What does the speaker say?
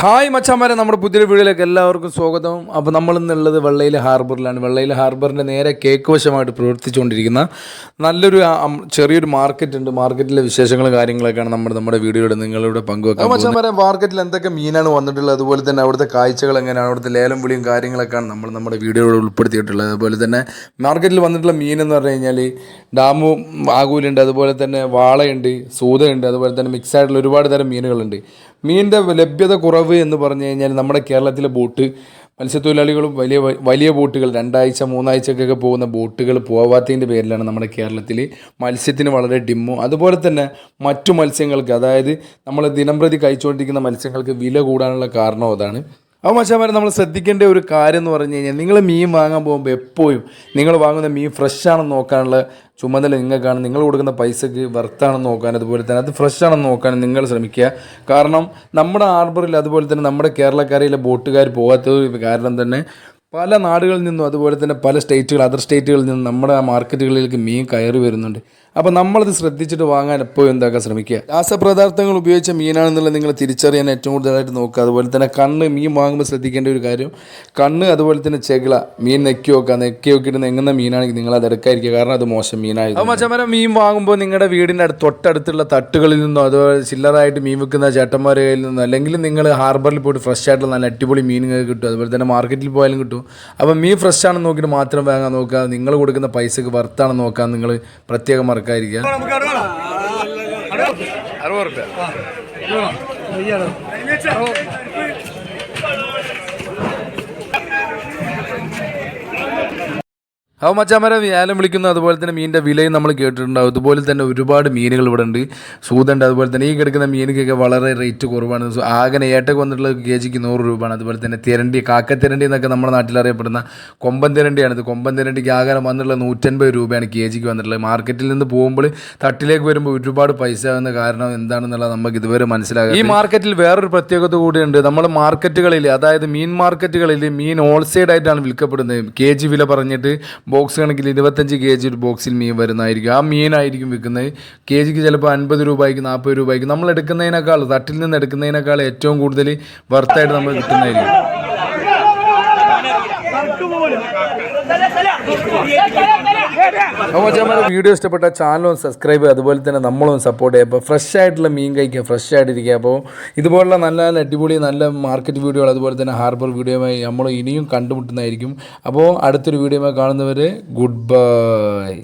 Hi മച്ചാമാരെ, നമ്മുടെ പുതിയൊരു വീഡിയോയിലേക്ക് എല്ലാവർക്കും സ്വാഗതം. അപ്പോൾ നമ്മളിന്നുള്ളത് വെള്ളയിൽ ഹാർബറിലാണ്. വെള്ളയിൽ ഹാർബറിൻ്റെ നേരെ കേക്ക് വശമായിട്ട് പ്രവർത്തിച്ചുകൊണ്ടിരിക്കുന്ന നല്ലൊരു ചെറിയൊരു മാർക്കറ്റ് ഉണ്ട്. മാർക്കറ്റിലെ വിശേഷങ്ങളും കാര്യങ്ങളൊക്കെയാണ് നമ്മുടെ വീഡിയോയുടെ നിങ്ങളിവിടെ പങ്കുവെക്കുക. മച്ചാമാരെ, മാർക്കറ്റിൽ എന്തൊക്കെ മീനാണ് വന്നിട്ടുള്ളത്, അതുപോലെ തന്നെ അവിടുത്തെ കാഴ്ചകൾ എങ്ങനെയാണ്, അവിടുത്തെ ലേലം വിളിയും കാര്യങ്ങളൊക്കെയാണ് നമ്മുടെ വീഡിയോയിൽ ഉൾപ്പെടുത്തിയിട്ടുള്ളത്. അതുപോലെ തന്നെ മാർക്കറ്റിൽ വന്നിട്ടുള്ള മീൻ എന്ന് പറഞ്ഞു കഴിഞ്ഞാൽ ഡാമു ആകൂലുണ്ട്, അതുപോലെ തന്നെ വാളയുണ്ട്, സൂതയുണ്ട്, അതുപോലെ തന്നെ മിക്സ് ആയിട്ടുള്ള ഒരുപാട് തരം മീനുകളുണ്ട്. മീനിൻ്റെ ലഭ്യത കുറവ് എന്ന് പറഞ്ഞു കഴിഞ്ഞാൽ നമ്മുടെ കേരളത്തിലെ ബോട്ട് മത്സ്യത്തൊഴിലാളികളും വലിയ ബോട്ടുകൾ 2 ആഴ്ച 3 ആഴ്ചക്കൊക്കെ പോകുന്ന ബോട്ടുകൾ പോവാത്തതിൻ്റെ പേരിലാണ് നമ്മുടെ കേരളത്തിൽ മത്സ്യത്തിന് വളരെ ഡിമ്മും, അതുപോലെ തന്നെ മറ്റു മത്സ്യങ്ങൾക്ക്, അതായത് നമ്മൾ ദിനംപ്രതി കഴിച്ചുകൊണ്ടിരിക്കുന്ന മത്സ്യങ്ങൾക്ക് വില കൂടാനുള്ള കാരണം അതാണ്. അപ്പോൾ മച്ചാമാരെ, നമ്മൾ ശ്രദ്ധിക്കേണ്ട ഒരു കാര്യം എന്ന് പറഞ്ഞു കഴിഞ്ഞാൽ, നിങ്ങൾ മീൻ വാങ്ങാൻ പോകുമ്പോൾ എപ്പോഴും നിങ്ങൾ വാങ്ങുന്ന മീൻ ഫ്രഷ് ആണെന്ന് നോക്കാനുള്ള ചുമതല നിങ്ങൾക്കാണ്. നിങ്ങൾ കൊടുക്കുന്ന പൈസക്ക് വർത്താണെന്ന് നോക്കാൻ, അതുപോലെ തന്നെ അത് ഫ്രഷ് ആണെന്ന് നോക്കാൻ നിങ്ങൾ ശ്രമിക്കുക. കാരണം നമ്മുടെ ഹാർബറിൽ, അതുപോലെ തന്നെ നമ്മുടെ കേരളക്കരയിലെ ബോട്ടുകാർ പോകാത്ത കാരണം തന്നെ പല നാടുകളിൽ നിന്നും, അതുപോലെ തന്നെ പല അതർ സ്റ്റേറ്റുകളിൽ നിന്നും നമ്മുടെ മാർക്കറ്റുകളിലേക്ക് മീൻ കയറി വരുന്നുണ്ട്. അപ്പോൾ നമ്മളത് ശ്രദ്ധിച്ചിട്ട് വാങ്ങാൻ എപ്പോഴും എന്താക്കാൻ ശ്രമിക്കുക. രാസപദാർത്ഥങ്ങൾ ഉപയോഗിച്ച മീനാണെന്നുള്ളത് നിങ്ങൾ തിരിച്ചറിയാൻ ഏറ്റവും കൂടുതലായിട്ട് നോക്കുക. അതുപോലെ തന്നെ കണ്ണ്, മീൻ വാങ്ങുമ്പോൾ ശ്രദ്ധിക്കേണ്ട ഒരു കാര്യം കണ്ണ്, അതുപോലെ തന്നെ ചെകിള, മീൻ നെക്കി നോക്കിയിട്ട് നെങ്ങുന്ന മീനാണെങ്കിൽ നിങ്ങൾ അത് എടുക്കാതിരിക്കുക, കാരണം അത് മോശം മീനായി. അപ്പോൾ മച്ചമരം, മീൻ വാങ്ങുമ്പോൾ നിങ്ങളുടെ വീടിൻ്റെ തൊട്ടടുത്തുള്ള തട്ടുകളിൽ നിന്നോ, അതുപോലെ ചില്ലറായിട്ട് മീൻ വിൽക്കുന്ന ചേട്ടന്മാരുടെ കയ്യിൽ നിന്നോ, അല്ലെങ്കിൽ നിങ്ങൾ ഹാർബറിൽ പോയിട്ട് ഫ്രഷ് ആയിട്ടുള്ള നല്ല അടിപൊളി മീൻ കിട്ടും. അതുപോലെ തന്നെ മാർക്കറ്റിൽ പോയാലും കിട്ടും. അപ്പോൾ മീൻ ഫ്രഷ് ആണെന്ന് നോക്കിയിട്ട് മാത്രം വാങ്ങാൻ നോക്കുക. നിങ്ങൾ കൊടുക്കുന്ന പൈസക്ക് വർത്താണെന്ന് നോക്കാൻ നിങ്ങൾ പ്രത്യേകം മറക്കാതിരിക്കുക. അപ്പോൾ മച്ചാമാരെ, വ്യാലം വിളിക്കുന്നു, അതുപോലെ തന്നെ മീനിൻ്റെ വിലയും നമ്മൾ കേട്ടിട്ടുണ്ടാവും. അതുപോലെ തന്നെ ഒരുപാട് മീനുകൾ ഇവിടെ ഉണ്ട്. സൂതുണ്ട്, അതുപോലെ തന്നെ ഈ കിടക്കുന്ന മീനുകൊക്കെ വളരെ റേറ്റ് കുറവാണ്. ആകെ ഏട്ടൊക്കെ വന്നിട്ടുള്ള കെജിക്ക് 100 രൂപയാണ്. അതുപോലെ തന്നെ തിരണ്ടി, കാക്കത്തിരണ്ടി എന്നൊക്കെ നമ്മുടെ നാട്ടിൽ അറിയപ്പെടുന്ന കൊമ്പൻ തിരണ്ടിയാണിത്. കൊമ്പൻ തിരണ്ടിക്ക് ആകെ വന്നിട്ടുള്ള 150 രൂപയാണ് കെജിക്ക് വന്നിട്ടുള്ളത്. മാർക്കറ്റിൽ നിന്ന് പോകുമ്പോൾ തട്ടിലേക്ക് വരുമ്പോൾ ഒരുപാട് പൈസ ആകുന്ന കാരണം എന്താണെന്നുള്ളത് നമുക്ക് ഇതുവരെ മനസ്സിലാകും. ഈ മാർക്കറ്റിൽ വേറൊരു പ്രത്യേകത കൂടിയുണ്ട്. നമ്മൾ മാർക്കറ്റുകളിൽ, അതായത് മീൻ മാർക്കറ്റുകളിൽ മീൻ ഹോൾസെയിലായിട്ടാണ് വിൽക്കപ്പെടുന്നത്. കെജി വില പറഞ്ഞിട്ട് ബോക്സ് കണക്കിൽ 25 kg ഒരു ബോക്സിൽ മീൻ വരുന്നതായിരിക്കും. ആ മീനായിരിക്കും വിൽക്കുന്നത്. കെജിക്ക് ചിലപ്പോൾ 50 രൂപയ്ക്ക് 40 രൂപയ്ക്ക് നമ്മൾ എടുക്കുന്നതിനേക്കാൾ, തട്ടിൽ നിന്ന് എടുക്കുന്നതിനേക്കാൾ ഏറ്റവും കൂടുതൽ വർത്തായിട്ട് നമ്മൾ കിട്ടുന്നതായിരിക്കും. അപ്പോൾ നമ്മുടെ വീഡിയോ ഇഷ്ടപ്പെട്ട ചാനലും സബ്സ്ക്രൈബ് ചെയ്യുക, അതുപോലെ തന്നെ നമ്മളും സപ്പോർട്ട് ചെയ്യുക. അപ്പോൾ ഫ്രഷ് ആയിട്ടുള്ള മീൻ കഴിക്കുക, ഫ്രഷ് ആയിട്ടിരിക്കുക. അപ്പോൾ ഇതുപോലുള്ള നല്ല അടിപൊളി നല്ല മാർക്കറ്റ് വീഡിയോകൾ, അതുപോലെ തന്നെ ഹാർബർ വീഡിയോയുമായി നമ്മൾ ഇനിയും കണ്ടുമുട്ടുന്നതായിരിക്കും. അപ്പോൾ അടുത്തൊരു വീഡിയോയുമായി കാണുന്നവരെ ഗുഡ് ബൈ.